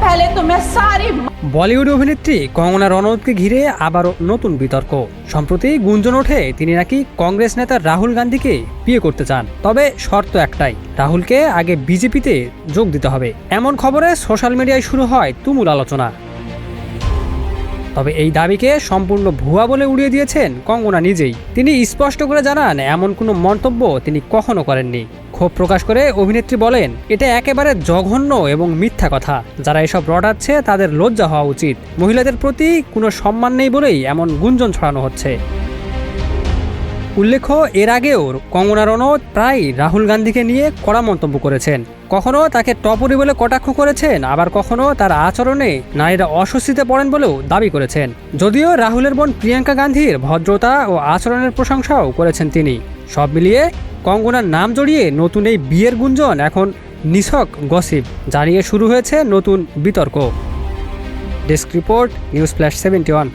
पहले तो मैं सारी বলিউড অভিনেত্রী কঙ্গনা রনৌতকে ঘিরে আবারও নতুন বিতর্ক। সম্প্রতি গুঞ্জন ওঠে তিনি নাকি কংগ্রেস নেতা রাহুল গান্ধীকে বিয়ে করতে চান, তবে শর্ত একটাই, রাহুলকে আগে বিজেপিতে যোগ দিতে হবে। এমন খবরে সোশ্যাল মিডিয়ায় শুরু হয় তুমুল আলোচনা। তবে এই দাবিকে সম্পূর্ণ ভুয়া বলে উড়িয়ে দিয়েছেন কঙ্গনা নিজেই। তিনি স্পষ্ট করে জানান এমন কোনো মন্তব্য তিনি কখনো করেননি। ক্ষোভ প্রকাশ করে অভিনেত্রী বলেন, এটা একেবারে জঘন্য এবং মিথ্যা কথা। যারা এসব রটাচ্ছে তাদের লজ্জা হওয়া উচিত। মহিলাদের প্রতি কোনো সম্মান নেই বলেই এমন গুঞ্জন ছড়ানো হচ্ছে। উল্লেখ্য, এর আগেও কঙ্গনা রনৌত প্রায় রাহুল গান্ধীকে নিয়ে কড়া মন্তব্য করেছেন। কখনো তাকে টপরি বলে কটাক্ষ করেছেন, আবার কখনো তার আচরণে নারীরা অস্বস্তিতে পড়েন বলেও দাবি করেছেন। যদিও রাহুলের বোন প্রিয়াঙ্কা গান্ধীর ভদ্রতা ও আচরণের প্রশংসাও করেছেন তিনি। সব মিলিয়ে কঙ্গনার নাম জড়িয়ে নতুন এই বিয়ের গুঞ্জন এখন নিছক গসিপ, যা নিয়ে শুরু হয়েছে নতুন বিতর্ক। Desk report, news flash 71।